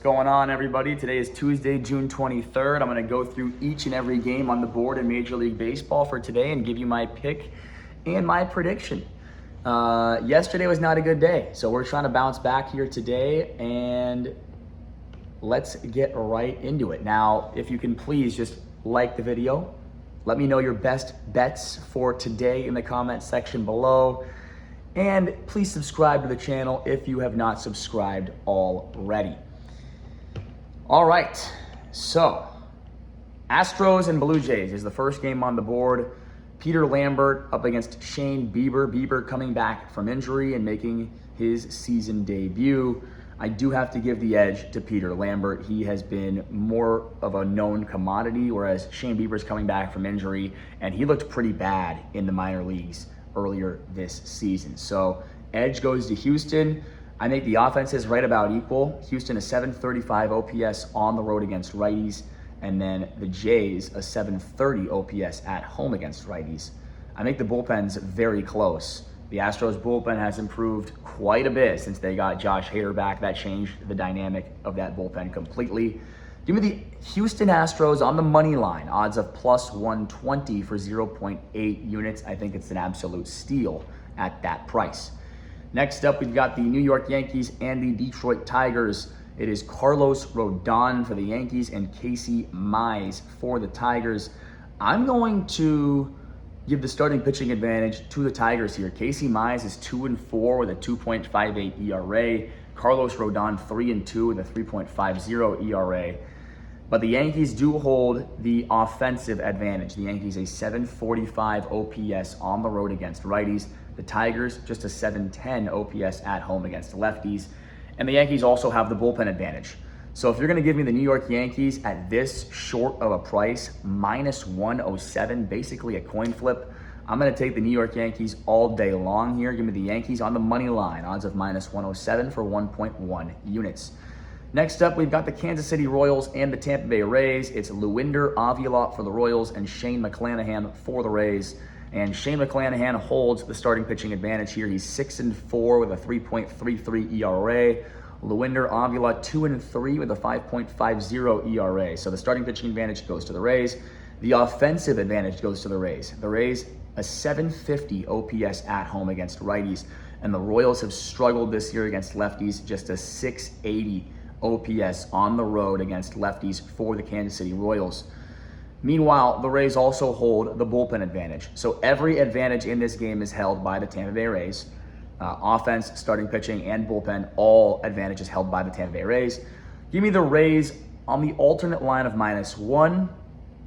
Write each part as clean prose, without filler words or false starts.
Going on, everybody? Today is Tuesday, June 23rd. I'm going to go through each and every game on the board in Major League Baseball for today and give you my pick and my prediction. Yesterday was not a good day, so we're trying to bounce back here today, and let's get right into it. Now, if you can please just like the video, let me know your best bets for today in the comment section below, and please subscribe to the channel if you have not subscribed already. All right, so Astros and Blue Jays is the first game on the board. Peter Lambert up against Shane Bieber. Bieber coming back from injury and making his season debut. I do have to give the edge to Peter Lambert. He has been more of a known commodity, whereas Shane Bieber's coming back from injury, and he looked pretty bad in the minor leagues earlier this season. So edge goes to Houston. I make the offenses right about equal. Houston a 735 OPS on the road against righties, and then the Jays a 730 OPS at home against righties. I make the bullpens very close. The Astros bullpen has improved quite a bit since they got Josh Hader back. That changed the dynamic of that bullpen completely. Give me the Houston Astros on the money line, odds of plus 120 for 0.8 units. I think it's an absolute steal at that price. Next up, we've got the New York Yankees and the Detroit Tigers. It is Carlos Rodon for the Yankees and Casey Mize for the Tigers. I'm going to give the starting pitching advantage to the Tigers here. Casey Mize is 2-4 with a 2.58 ERA. Carlos Rodon 3-2 with a 3.50 ERA. But the Yankees do hold the offensive advantage. The Yankees a 745 OPS on the road against righties. The Tigers just a 710 OPS at home against lefties. And the Yankees also have the bullpen advantage. So if you're going to give me the New York Yankees at this short of a price, minus 107, basically a coin flip, I'm going to take the New York Yankees all day long here. Give me the Yankees on the money line, odds of minus 107 for 1.1 units. Next up, we've got the Kansas City Royals and the Tampa Bay Rays. It's Luinder Avila for the Royals and Shane McClanahan for the Rays. And Shane McClanahan holds the starting pitching advantage here. He's 6-4 with a 3.33 ERA. Luinder Avila 2-3 with a 5.50 ERA. So the starting pitching advantage goes to the Rays. The offensive advantage goes to the Rays. The Rays a 750 OPS at home against righties. And the Royals have struggled this year against lefties, just a 680 OPS on the road against lefties for the Kansas City Royals. Meanwhile, the Rays also hold the bullpen advantage. So every advantage in this game is held by the Tampa Bay Rays. Offense, starting pitching, and bullpen, all advantages held by the Tampa Bay Rays. Give me the Rays on the alternate line of minus 1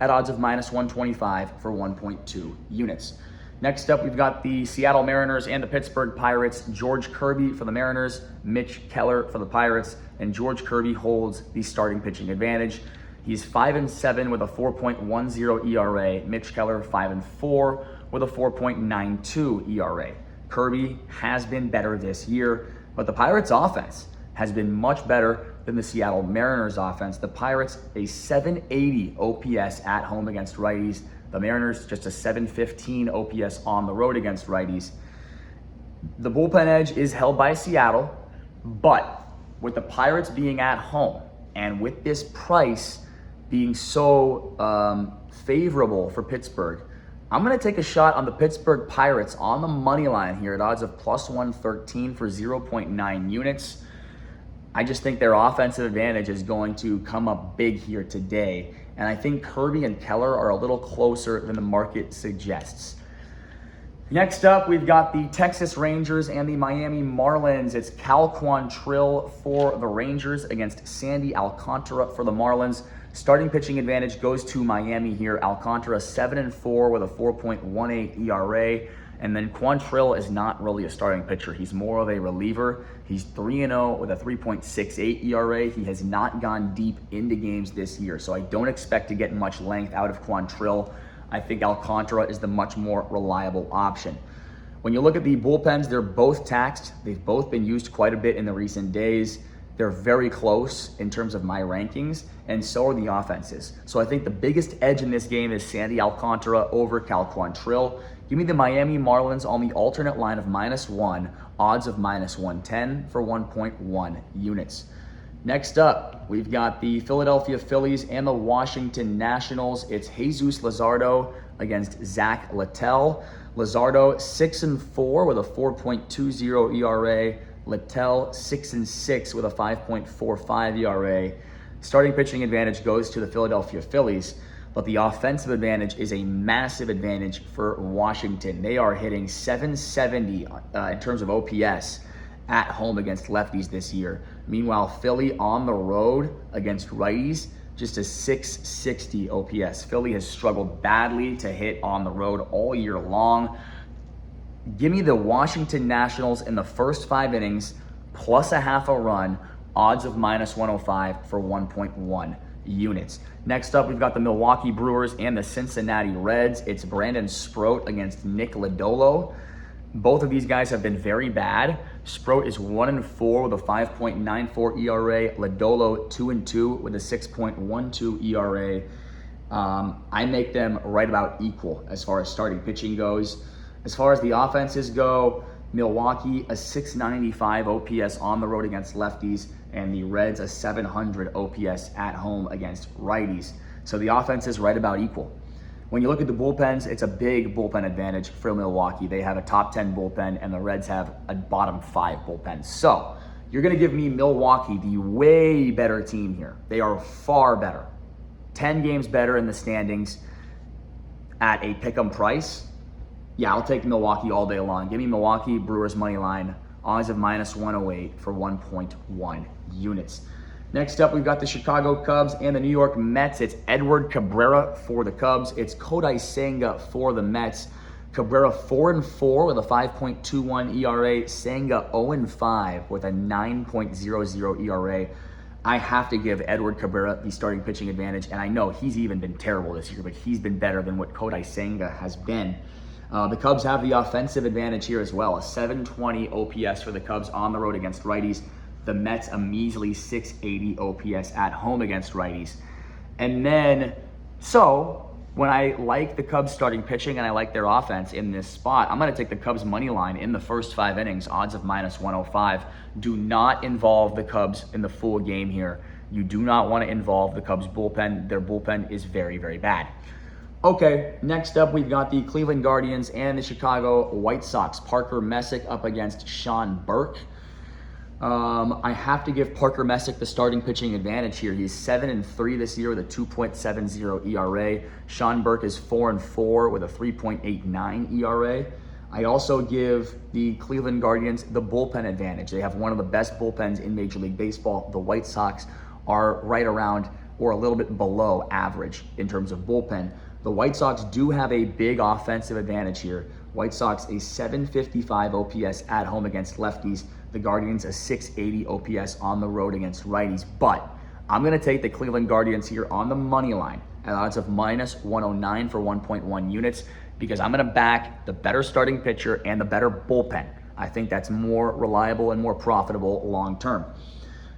at odds of minus 125 for 1.2 units. Next up, we've got the Seattle Mariners and the Pittsburgh Pirates. George Kirby for the Mariners, Mitch Keller for the Pirates, and George Kirby holds the starting pitching advantage. He's 5-7 with a 4.10 ERA. Mitch Keller 5-4 with a 4.92 ERA. Kirby has been better this year, but the Pirates offense has been much better than the Seattle Mariners offense. The Pirates a 780 OPS at home against righties. The Mariners just a 715 OPS on the road against righties. The bullpen edge is held by Seattle, but with the Pirates being at home and with this price being so favorable for Pittsburgh, I'm going to take a shot on the Pittsburgh Pirates on the money line here at odds of plus 113 for 0.9 units. I just think their offensive advantage is going to come up big here today, and I think Kirby and Keller are a little closer than the market suggests. Next up, we've got the Texas Rangers and the Miami Marlins. It's Cal Quantrill for the Rangers against Sandy Alcantara for the Marlins. Starting pitching advantage goes to Miami here. Alcantara 7-4 with a 4.18 ERA. And then Quantrill is not really a starting pitcher. He's more of a reliever. He's 3-0 with a 3.68 ERA. He has not gone deep into games this year, so I don't expect to get much length out of Quantrill. I think Alcantara is the much more reliable option. When you look at the bullpens, they're both taxed. They've both been used quite a bit in the recent days. They're very close in terms of my rankings, and so are the offenses. So I think the biggest edge in this game is Sandy Alcantara over Cal Quantrill. Give me the Miami Marlins on the alternate line of -1, odds of -110 for 1.1 units. Next up, we've got the Philadelphia Phillies and the Washington Nationals. It's Jesus Luzardo against Zach Littell. Luzardo 6-4 with a 4.20 ERA. Littell 6-6 with a 5.45 ERA. Starting pitching advantage goes to the Philadelphia Phillies, but the offensive advantage is a massive advantage for Washington. They are hitting 770 in terms of OPS at home against lefties this year. Meanwhile, Philly on the road against righties, just a 660 OPS. Philly has struggled badly to hit on the road all year long. Give me the Washington Nationals in the first 5 innings, plus a half a run, odds of -105 for 1.1 units. Next up, we've got the Milwaukee Brewers and the Cincinnati Reds. It's Brandon Sproat against Nick Lodolo. Both of these guys have been very bad. Sproat is 1-4 with a 5.94 ERA. Lodolo 2-2 with a 6.12 ERA. I make them right about equal as far as starting pitching goes. As far as the offenses go, Milwaukee a 695 OPS on the road against lefties, and the Reds a 700 OPS at home against righties. So the offense is right about equal. When you look at the bullpens, it's a big bullpen advantage for Milwaukee. They have a top 10 bullpen, and the Reds have a bottom 5 bullpen. So you're going to give me Milwaukee, the way better team here. They are far better. 10 games better in the standings at a pick'em price. Yeah, I'll take Milwaukee all day long. Give me Milwaukee Brewers money line, odds of -108 for 1.1 units. Next up, we've got the Chicago Cubs and the New York Mets. It's Edward Cabrera for the Cubs. It's Kodai Senga for the Mets. Cabrera 4-4 with a 5.21 ERA. Senga 0-5 with a 9.00 ERA. I have to give Edward Cabrera the starting pitching advantage, and I know he's even been terrible this year, but he's been better than what Kodai Senga has been. The Cubs have the offensive advantage here as well. A 720 OPS for the Cubs on the road against righties. The Mets a measly 680 OPS at home against righties. And then, so when I like the Cubs starting pitching and I like their offense in this spot, I'm going to take the Cubs money line in the first 5 innings, odds of -105. Do not involve the Cubs in the full game here. You do not want to involve the Cubs bullpen. Their bullpen is very, very bad. Okay, next up we've got the Cleveland Guardians and the Chicago White Sox. Parker Messick up against Sean Burke. I have to give Parker Messick the starting pitching advantage here. He's 7-3 this year with a 2.70 ERA. Sean Burke is 4-4 with a 3.89 ERA. I also give the Cleveland Guardians the bullpen advantage. They have one of the best bullpens in Major League Baseball. The White Sox are right around or a little bit below average in terms of bullpen. The White Sox do have a big offensive advantage here. White Sox a 755 OPS at home against lefties. The Guardians a 680 OPS on the road against righties. But I'm going to take the Cleveland Guardians here on the money line at odds of -109 for 1.1 units because I'm going to back the better starting pitcher and the better bullpen. I think that's more reliable and more profitable long term.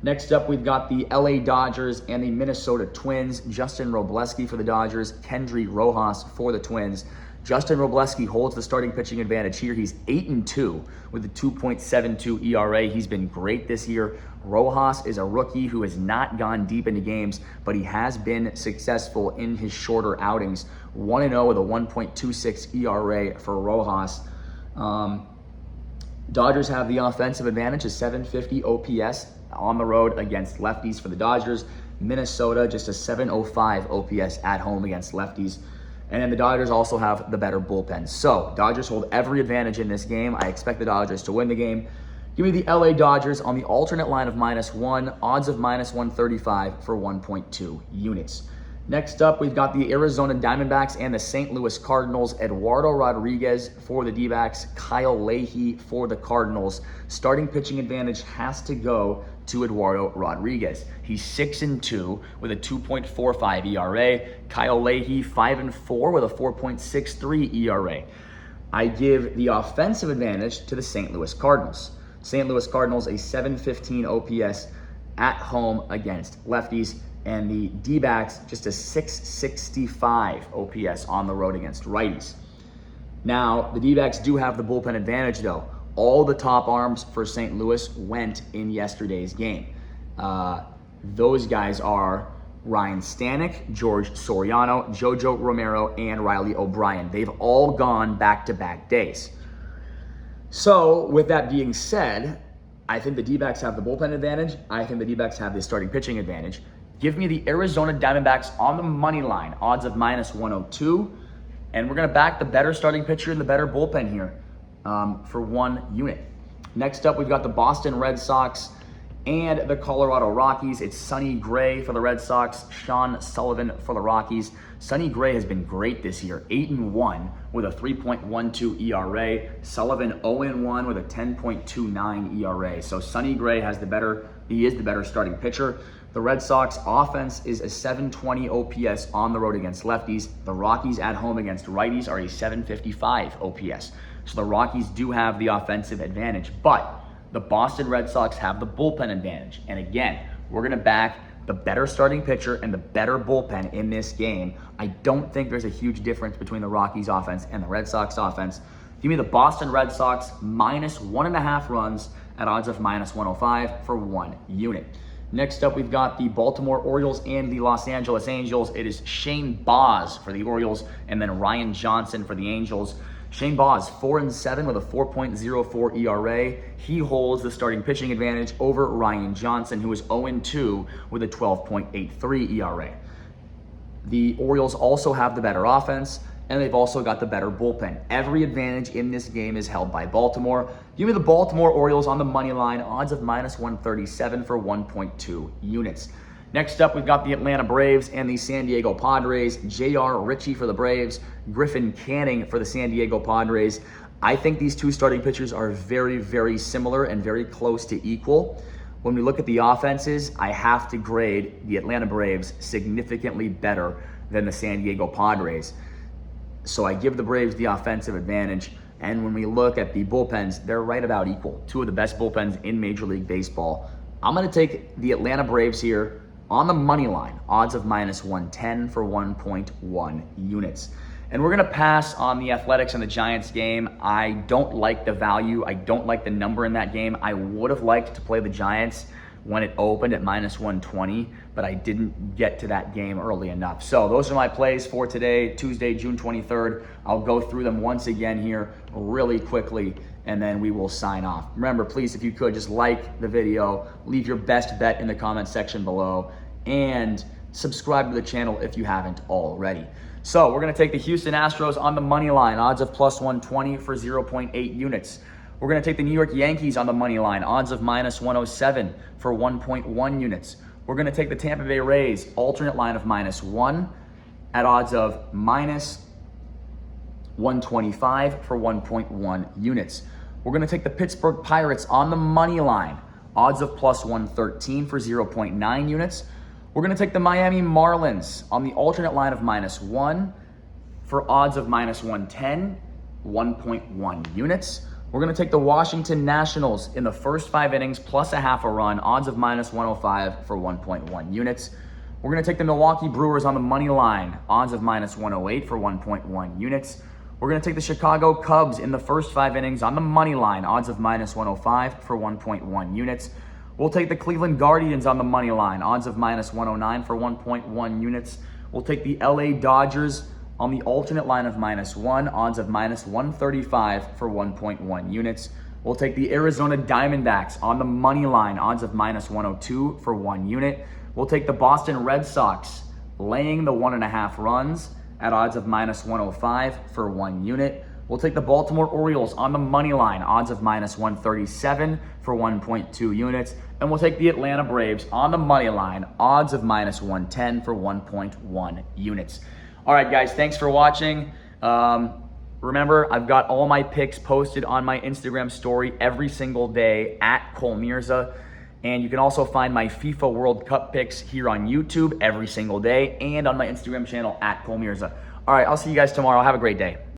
Next up, we've got the LA Dodgers and the Minnesota Twins. Justin Robleski for the Dodgers, Kendry Rojas for the Twins. Justin Robleski holds the starting pitching advantage here. He's 8-2 with a 2.72 ERA. He's been great this year. Rojas is a rookie who has not gone deep into games, but he has been successful in his shorter outings. 1-0 with a 1.26 ERA for Rojas. Dodgers have the offensive advantage, a 750 OPS on the road against lefties for the Dodgers. Minnesota, just a 705 OPS at home against lefties. And then the Dodgers also have the better bullpen. So Dodgers hold every advantage in this game. I expect the Dodgers to win the game. Give me the LA Dodgers on the alternate line of -1, odds of -135 for 1.2 units. Next up, we've got the Arizona Diamondbacks and the St. Louis Cardinals. Eduardo Rodriguez for the D-backs, Kyle Leahy for the Cardinals. Starting pitching advantage has to go to Eduardo Rodriguez. He's 6-2 with a 2.45 ERA. Kyle Leahy 5-4 with a 4.63 ERA. I give the offensive advantage to the St. Louis Cardinals. St. Louis Cardinals a 715 OPS at home against lefties. And the D-backs, just a 665 OPS on the road against righties. Now, the D-backs do have the bullpen advantage, though. All the top arms for St. Louis went in yesterday's game. Those guys are Ryan Stanek, George Soriano, Jojo Romero, and Riley O'Brien. They've all gone back-to-back days. So with that being said, I think the D-backs have the bullpen advantage. I think the D-backs have the starting pitching advantage. Give me the Arizona Diamondbacks on the money line, odds of -102. And we're going to back the better starting pitcher and the better bullpen here for 1 unit. Next up, we've got the Boston Red Sox and the Colorado Rockies. It's Sonny Gray for the Red Sox, Sean Sullivan for the Rockies. Sonny Gray has been great this year, 8-1 with a 3.12 ERA. Sullivan 0-1 with a 10.29 ERA. So Sonny Gray is the better starting pitcher. The Red Sox offense is a 720 OPS on the road against lefties. The Rockies at home against righties are a 755 OPS. So the Rockies do have the offensive advantage, but the Boston Red Sox have the bullpen advantage. And again, we're going to back the better starting pitcher and the better bullpen in this game. I don't think there's a huge difference between the Rockies offense and the Red Sox offense. Give me the Boston Red Sox -1.5 runs at odds of -105 for 1 unit. Next up, we've got the Baltimore Orioles and the Los Angeles Angels. It is Shane Baz for the Orioles and then Ryan Johnson for the Angels. Shane Baz, 4-7 with a 4.04 ERA. He holds the starting pitching advantage over Ryan Johnson, who is 0-2 with a 12.83 ERA. The Orioles also have the better offense, and they've also got the better bullpen. Every advantage in this game is held by Baltimore. Give me the Baltimore Orioles on the money line, odds of -137 for 1.2 units. Next up, we've got the Atlanta Braves and the San Diego Padres. J.R. Ritchie for the Braves, Griffin Canning for the San Diego Padres. I think these two starting pitchers are very, very similar and very close to equal. When we look at the offenses, I have to grade the Atlanta Braves significantly better than the San Diego Padres. So I give the Braves the offensive advantage. And when we look at the bullpens, they're right about equal. Two of the best bullpens in Major League Baseball. I'm going to take the Atlanta Braves here on the money line, odds of -110 for 1.1 units. And we're going to pass on the Athletics and the Giants game. I don't like the value. I don't like the number in that game. I would have liked to play the Giants when it opened at -120, but I didn't get to that game early enough. So those are my plays for today, Tuesday, June 23rd. I'll go through them once again here really quickly, and then we will sign off. Remember, please, if you could, just like the video, leave your best bet in the comment section below, and subscribe to the channel if you haven't already. So we're going to take the Houston Astros on the money line, odds of +120 for 0.8 units. We're going to take the New York Yankees on the money line, odds of -107 for 1.1 units. We're going to take the Tampa Bay Rays, alternate line of -1 at odds of -125 for 1.1 units. We're going to take the Pittsburgh Pirates on the money line, odds of +113 for 0.9 units. We're going to take the Miami Marlins on the alternate line of -1 for odds of -110, 1.1 units. We're going to take the Washington Nationals in the first 5 innings plus a half a run, odds of -105 for 1.1 units. We're going to take the Milwaukee Brewers on the money line, odds of -108 for 1.1 units. We're going to take the Chicago Cubs in the first 5 innings on the money line, odds of -105 for 1.1 units. We'll take the Cleveland Guardians on the money line, odds of -109 for 1.1 units. We'll take the LA Dodgers on the alternate line of -1, odds of -135 for 1.1 units. We'll take the Arizona Diamondbacks on the money line, odds of -102 for 1 unit. We'll take the Boston Red Sox laying the 1.5 runs at odds of -105 for 1 unit. We'll take the Baltimore Orioles on the money line, odds of -137 for 1.2 units. And we'll take the Atlanta Braves on the money line, odds of -110 for 1.1 units. All right, guys, thanks for watching. Remember, I've got all my picks posted on my Instagram story every single day at Cole Mirza. And you can also find my FIFA World Cup picks here on YouTube every single day and on my Instagram channel at Cole Mirza. All right, I'll see you guys tomorrow. Have a great day.